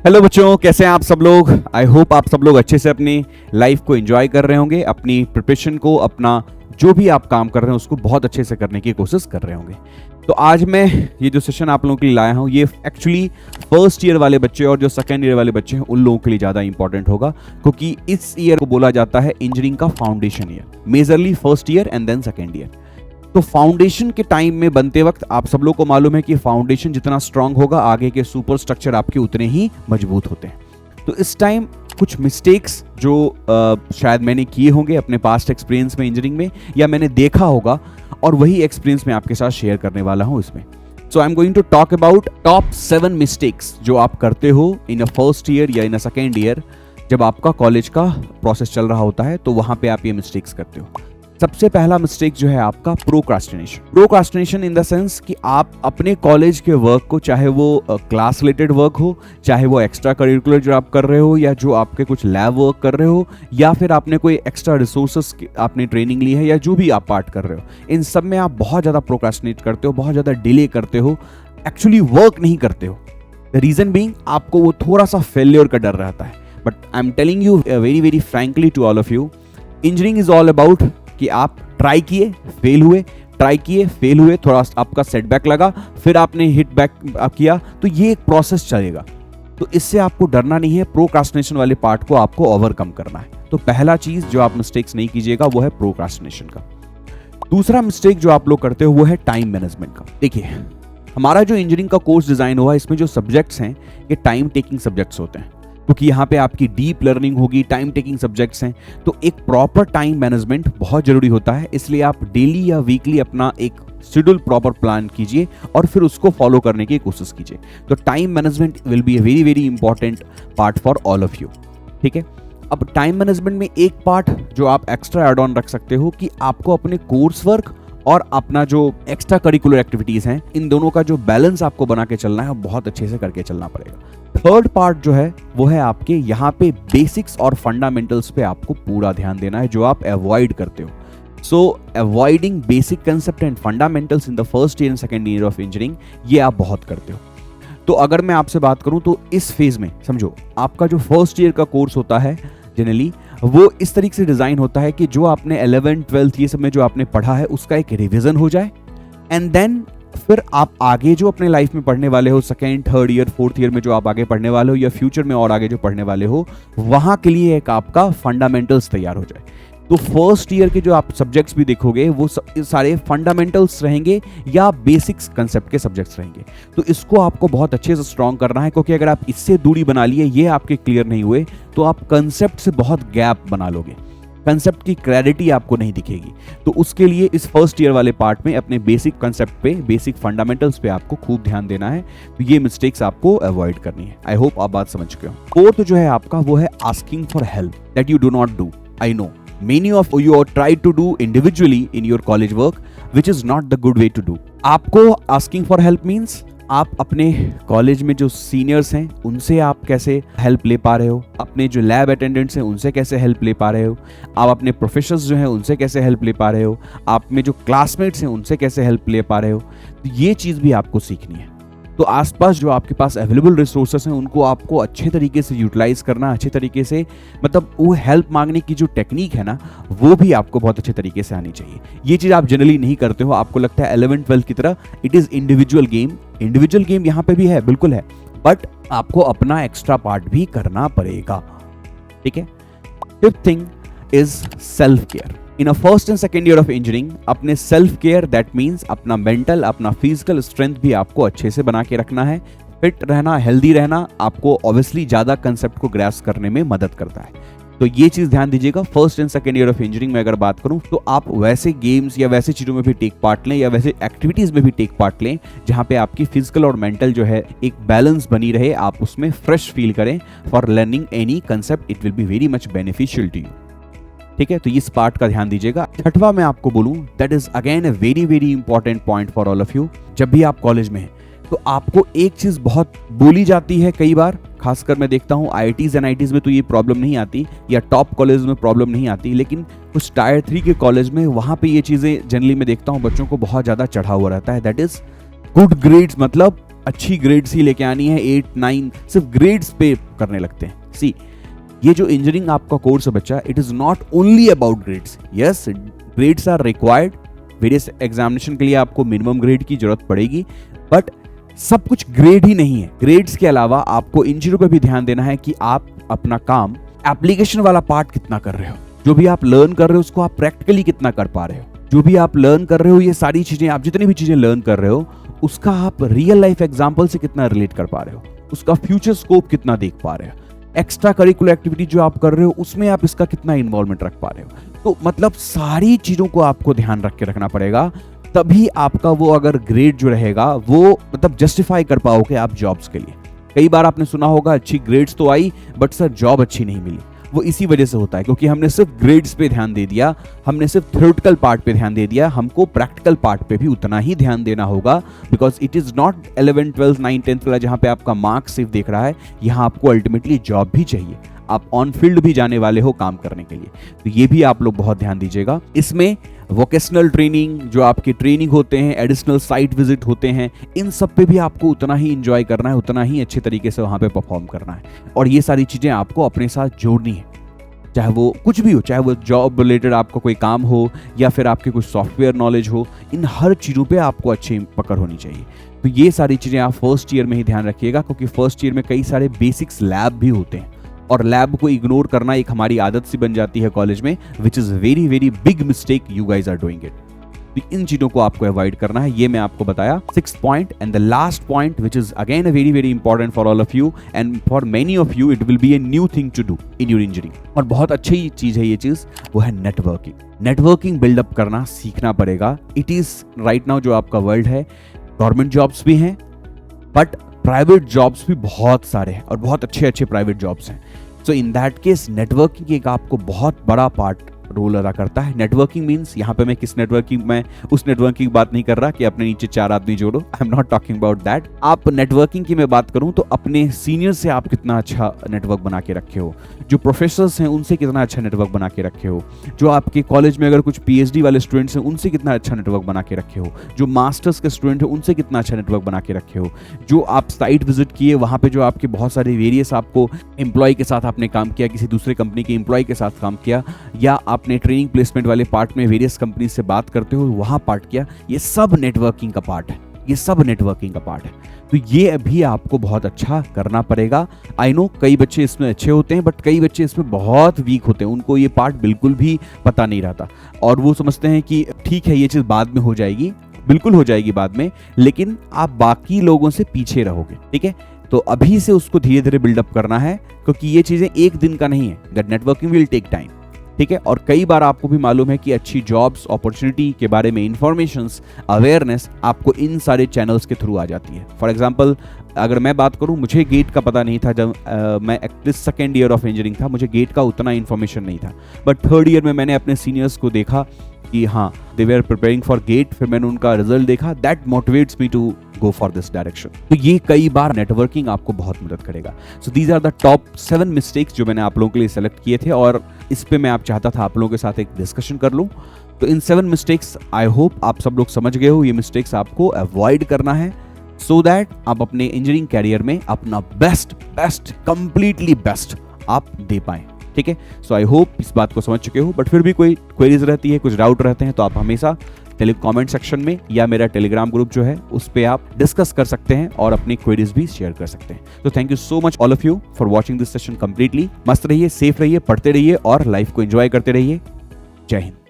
Hello बच्चों, कैसे हैं आप सब लोग। आई होप आप सब लोग अच्छे से अपनी लाइफ को एंजॉय कर रहे होंगे, अपनी प्रिपरेशन को, अपना जो भी आप काम कर रहे हैं उसको बहुत अच्छे से करने की कोशिश कर रहे होंगे। तो आज मैं ये जो सेशन आप लोगों के लिए लाया हूँ, ये एक्चुअली फर्स्ट ईयर वाले बच्चे और जो सेकेंड ईयर वाले बच्चे हैं उन लोगों के लिए ज़्यादा इंपॉर्टेंट होगा, क्योंकि इस ईयर को बोला जाता है इंजीनियरिंग का foundation year, majorly first year and then second year. तो फाउंडेशन के टाइम में बनते वक्त आप सब लोग को मालूम है कि फाउंडेशन जितना स्ट्रांग होगा, आगे के सुपर स्ट्रक्चर आपके उतने ही मजबूत होते हैं। तो इस टाइम कुछ मिस्टेक्स जो शायद मैंने किए होंगे अपने पास्ट एक्सपीरियंस में इंजीनियरिंग में, या मैंने देखा होगा, और वही एक्सपीरियंस मैं आपके साथ शेयर करने वाला हूं इसमें। So I am going to talk about top 7 mistakes जो आप करते हो इन अ फर्स्ट ईयर या इन अ सेकेंड ईयर, जब आपका कॉलेज का प्रोसेस चल रहा होता है, तो वहां पे आप ये मिस्टेक्स करते हो। सबसे पहला मिस्टेक जो है आपका प्रोक्रास्टिनेशन इन द सेंस कि आप अपने कॉलेज के वर्क को, चाहे वो क्लास रिलेटेड वर्क हो, चाहे वो एक्स्ट्रा करिकुलर जो आप कर रहे हो, या जो आपके कुछ लैब वर्क कर रहे हो, या फिर आपने कोई एक्स्ट्रा रिसोर्सेस आपने ट्रेनिंग ली है, या जो भी आप पार्ट कर रहे हो, इन सब में आप बहुत ज़्यादा प्रोक्रास्टिनेट करते हो, बहुत ज़्यादा डिले करते हो, एक्चुअली वर्क नहीं करते हो। द रीज़न बीइंग आपको वो थोड़ा सा फेल्योर का डर रहता है। But I am telling you very very frankly to all of you, engineering is all about कि आप ट्राई किए, फेल हुए, ट्राई किए, फेल हुए, थोड़ा आपका सेटबैक लगा, फिर आपने हिट बैक किया, तो ये एक प्रोसेस चलेगा। तो इससे आपको डरना नहीं है, प्रोक्रास्टिनेशन वाले पार्ट को आपको ओवरकम करना है। तो पहला चीज जो आप मिस्टेक्स नहीं कीजिएगा वो है प्रोक्रास्टिनेशन का। दूसरा मिस्टेक जो आप लोग करते हो वो है टाइम मैनेजमेंट का। देखिए, हमारा जो इंजीनियरिंग का कोर्स डिजाइन हुआ, इसमें जो सब्जेक्ट्स हैं ये टाइम टेकिंग सब्जेक्ट्स होते हैं, क्योंकि यहाँ पे आपकी डीप लर्निंग होगी, टाइम टेकिंग सब्जेक्ट्स हैं, तो एक प्रॉपर टाइम मैनेजमेंट बहुत जरूरी होता है। इसलिए आप डेली या वीकली अपना एक शेड्यूल प्रॉपर प्लान कीजिए और फिर उसको फॉलो करने की कोशिश कीजिए। तो time management will be a very very important part for all of you. ठीक है, अब टाइम मैनेजमेंट में एक पार्ट जो आप एक्स्ट्रा एड ऑन रख सकते हो कि आपको अपने कोर्स वर्क और अपना जो एक्स्ट्रा करिकुलर एक्टिविटीज हैं, इन दोनों का जो बैलेंस आपको बना के चलना है, बहुत अच्छे से करके चलना पड़ेगा। थर्ड पार्ट जो है वो है आपके यहाँ पे बेसिक्स और फंडामेंटल्स पे आपको पूरा ध्यान देना है, जो आप अवॉइड करते हो। So avoiding basic concept and fundamentals in the first year and second year of engineering, ये आप बहुत करते हो। तो अगर मैं आपसे बात करूं तो इस फेज में समझो, आपका जो फर्स्ट ईयर का कोर्स होता है जनरली वो इस तरीके से डिजाइन होता है कि जो आपने 11th 12th ये सब में जो आपने पढ़ा है उसका एक रिवीजन हो जाए, एंड देन फिर आप आगे जो अपने लाइफ में पढ़ने वाले हो, second third year fourth year में जो आप आगे पढ़ने वाले हो, या फ्यूचर में और आगे जो पढ़ने वाले हो, वहां के लिए एक आपका फंडामेंटल्स तैयार हो जाए। तो फर्स्ट ईयर के जो आप सब्जेक्ट्स भी देखोगे वो सारे फंडामेंटल्स रहेंगे या बेसिक्स कंसेप्ट के सब्जेक्ट्स रहेंगे। तो इसको आपको बहुत अच्छे से स्ट्रॉन्ग करना है, क्योंकि अगर आप इससे दूरी बना लिए, ये आपके क्लियर नहीं हुए, तो आप कंसेप्ट से बहुत गैप बना लोगे, कंसेप्ट की क्लैरिटी आपको नहीं दिखेगी। तो उसके लिए इस फर्स्ट ईयर वाले पार्ट में अपने बेसिक कंसेप्ट पे, बेसिक फंडामेंटल्स पे आपको खूब ध्यान देना है। तो ये मिस्टेक्स आपको अवॉइड करनी है। आई होप आप बात समझ चुके हो। फोर्थ जो है आपका वो है asking for help that you do not do. I know many of you are tried to do individually in your college work, which is not the good way to do. आपको asking for help means आप अपने college में जो seniors हैं उनसे आप कैसे help ले पा रहे हो, अपने जो लैब अटेंडेंट्स हैं उनसे कैसे हेल्प ले पा रहे हो, आप अपने प्रोफेसर्स जो हैं उनसे कैसे हेल्प ले पा रहे हो, आप में जो क्लासमेट्स हैं उनसे कैसे हेल्प ले पा रहे हो। तो ये चीज़ भी आपको सीखनी है। तो आसपास जो आपके पास अवेलेबल रिसोर्सेस हैं उनको आपको अच्छे तरीके से यूटिलाइज करना, अच्छे तरीके से, मतलब वो हेल्प मांगने की जो टेक्निक है ना, वो भी आपको बहुत अच्छे तरीके से आनी चाहिए। ये चीज़ आप जनरली नहीं करते हो, आपको लगता है 11th 12th की तरह it is individual game. Individual game यहाँ पे भी है, बिल्कुल है, बट आपको अपना एक्स्ट्रा पार्ट भी करना पड़ेगा। ठीक है। Fifth thing is self care. In a first and second year of engineering अपने सेल्फ केयर, दैट मीन्स अपना मेंटल, अपना फिजिकल स्ट्रेंथ भी आपको अच्छे से बना के रखना है। फिट रहना, हेल्दी रहना आपको ऑब्वियसली ज़्यादा कंसेप्ट को ग्रैस्प करने में मदद करता है। तो ये चीज़ ध्यान दीजिएगा। First and second year of engineering में अगर बात करूं तो आप वैसे गेम्स या वैसे चीज़ों में भी टेक पार्ट लें, या वैसे एक्टिविटीज़ में भी टेक पार्ट लें जहां पे आपकी फिजिकल और मेंटल जो है एक बैलेंस बनी रहे, आप उसमें फ्रेश फील करें for learning any concept. It will be very much beneficial to you. ठीक है, तो इस पार्ट का ध्यान दीजिएगा। छठवां मैं आपको बोलूं, that is again a very very important point for all of you. जब भी आप कॉलेज में हैं तो आपको एक चीज बहुत बोली जाती है कई बार, खासकर मैं देखता हूँ IITs NITs में तो ये प्रॉब्लम नहीं आती, या टॉप कॉलेज में प्रॉब्लम नहीं आती, लेकिन कुछ टायर 3 के कॉलेज में वहाँ पे ये चीज़ें जनरली मैं देखता हूँ बच्चों को बहुत ज़्यादा चढ़ा हुआ रहता है। दैट इज गुड ग्रेड्स, मतलब अच्छी ग्रेड्स ही लेके आनी है, 8 9 सिर्फ ग्रेड्स पे करने लगते हैं। सी, ये जो इंजीनियरिंग आपका कोर्स है बच्चा, it is not only about grades. Yes, grades are required, various examination के लिए आपको मिनिमम ग्रेड की जरूरत पड़ेगी, बट सब कुछ ग्रेड ही नहीं है। ग्रेड्स के अलावा आपको इन चीजों पर भी ध्यान देना है कि आप अपना काम एप्लीकेशन वाला पार्ट कितना कर रहे हो, जो भी आप लर्न कर रहे हो उसको आप प्रैक्टिकली कितना कर पा रहे हो, जो भी आप लर्न कर रहे हो, ये सारी चीजें, आप जितनी भी चीजें लर्न कर रहे हो उसका आप रियल लाइफ एग्जांपल से कितना रिलेट कर पा रहे हो, उसका फ्यूचर स्कोप कितना देख पा रहे हो, एक्स्ट्रा करिकुलर एक्टिविटी जो आप कर रहे हो उसमें आप इसका कितना इन्वॉल्वमेंट रख पा रहे हो। तो मतलब सारी चीजों को आपको ध्यान रख के रखना पड़ेगा, तभी आपका वो अगर ग्रेड जो रहेगा वो मतलब जस्टिफाई कर पाओगे आप जॉब्स के लिए। कई बार आपने सुना होगा अच्छी ग्रेड्स तो आई बट सर जॉब अच्छी नहीं मिली। वो इसी वजह से होता है क्योंकि हमने सिर्फ ग्रेड्स पे ध्यान दे दिया, हमने सिर्फ थ्योरेटिकल पार्ट पे ध्यान दे दिया। हमको प्रैक्टिकल पार्ट पे भी उतना ही ध्यान देना होगा, बिकॉज इट इज नॉट 11 12 9 10 वाला जहां पे आपका मार्क्स सिर्फ देख रहा है, यहाँ आपको अल्टीमेटली जॉब भी चाहिए, आप ऑन फील्ड भी जाने वाले हो काम करने के लिए। तो ये भी आप लोग बहुत ध्यान दीजिएगा। इसमें वोकेशनल ट्रेनिंग, जो आपके ट्रेनिंग होते हैं, एडिशनल साइट विजिट होते हैं, इन सब पे भी आपको उतना ही एंजॉय करना है, उतना ही अच्छे तरीके से वहां पे परफॉर्म करना है। और ये सारी चीजें आपको अपने साथ जोड़नी है, चाहे वो कुछ भी हो, चाहे वो जॉब रिलेटेड आपका कोई काम हो या फिर आपके कुछ सॉफ्टवेयर नॉलेज हो, इन हर चीज़ों पे आपको अच्छी पकड़ होनी चाहिए। तो ये सारी चीज़ें आप फर्स्ट ईयर में ही ध्यान रखिएगा, क्योंकि फर्स्ट ईयर में कई सारे बेसिक्स लैब भी होते हैं और लैब को इग्नोर करना एक हमारी आदत सी बन जाती है कॉलेज में, which is very very big mistake you guys are doing it. तो इन चीजों को आपको अवॉइड करना है, ये मैं आपको बताया। 6th point and the last point which is again very very important for all of you and for many of you, it will be a new thing to do in your engineering. और बहुत अच्छी चीज है ये चीज, वो है networking. Networking buildup करना सीखना पड़ेगा। इट इज राइट नाउ जो आपका वर्ल्ड है, गवर्नमेंट जॉब्स भी हैं बट प्राइवेट जॉब्स भी बहुत सारे हैं और बहुत अच्छे अच्छे प्राइवेट जॉब्स हैं। सो इन दैट केस नेटवर्किंग एक आपको बहुत बड़ा पार्ट रोल अदा करता है। नेटवर्किंग मींस यहाँ पे मैं किस नेटवर्किंग में उस नेटवर्किंग की बात नहीं कर रहा कि अपने नीचे 4 आदमी जोड़ो, I am not talking about that. आप नेटवर्किंग की मैं बात करूं तो अपने सीनियर से आप कितना अच्छा नेटवर्क बना के रखे हो, जो प्रोफेसर्स हैं उनसे कितना अच्छा नेटवर्क बना के रखे हो, जो आपके कॉलेज में अगर कुछ PhD वाले स्टूडेंट्स हैं उनसे कितना अच्छा नेटवर्क बना के रखे हो, जो मास्टर्स के स्टूडेंट हैं उनसे कितना अच्छा नेटवर्क बना के रखे हो, जो आप साइट विजिट किए वहाँ पे जो आपके बहुत सारे वेरियस आपको एम्प्लॉय के साथ आपने काम किया, किसी दूसरे कंपनी के एम्प्लॉय के साथ काम किया, या आपने ट्रेनिंग प्लेसमेंट वाले पार्ट में वेरियस कंपनी से बात करते हो वहाँ पार्ट किया, ये सब नेटवर्किंग का पार्ट है, ये सब नेटवर्किंग का पार्ट है। तो ये भी आपको बहुत अच्छा करना पड़ेगा। आई नो कई बच्चे इसमें अच्छे होते हैं बट कई बच्चे इसमें बहुत वीक होते हैं, उनको ये पार्ट बिल्कुल भी पता नहीं रहता और वो समझते हैं कि ठीक है ये चीज़ बाद में हो जाएगी, बिल्कुल हो जाएगी बाद में, लेकिन आप बाकी लोगों से पीछे रहोगे। ठीक है, तो अभी से उसको धीरे धीरे बिल्डअप करना है, क्योंकि ये चीज़ें एक दिन का नहीं है। That networking will take time. ठीक है, और कई बार आपको भी मालूम है कि अच्छी जॉब्स अपॉर्चुनिटी के बारे में इंफॉर्मेशंस, अवेयरनेस आपको इन सारे चैनल्स के थ्रू आ जाती है। फॉर एग्जांपल अगर मैं बात करूं, मुझे गेट का पता नहीं था जब मैं at least 2nd year of engineering था, मुझे गेट का उतना इन्फॉर्मेशन नहीं था, बट 3rd ईयर में मैंने अपने सीनियर्स को देखा कि हाँ they were preparing for GATE, फिर मैंने उनका रिजल्ट देखा, that motivates me to go for this direction. तो ये कई बार नेटवर्किंग आपको बहुत मदद करेगा। So these are the top 7 mistakes जो मैंने आप लोगों के लिए सेलेक्ट किए थे और इस पे मैं आप चाहता था आप लोगों के साथ एक डिस्कशन कर लूँ। तो इन 7 मिस्टेक्स आई होप आप सब लोग समझ गए हो, ये मिस्टेक्स आपको अवॉइड करना है सो दैट आप अपने इंजीनियरिंग कैरियर में अपना बेस्ट कंप्लीटली बेस्ट आप दे पाएं। ठीक है, सो आई होप इस बात को समझ चुके हो, बट फिर भी कोई क्वेरीज रहती है, कुछ डाउट रहते हैं तो आप हमेशा कमेंट सेक्शन में या मेरा टेलीग्राम ग्रुप जो है उस पे आप डिस्कस कर सकते हैं और अपनी क्वेरीज भी शेयर कर सकते हैं। तो thank you so much all of you for watching this session completely. मस्त रहिए, सेफ रहिए, पढ़ते रहिए और लाइफ को एंजॉय करते रहिए। जय हिंद।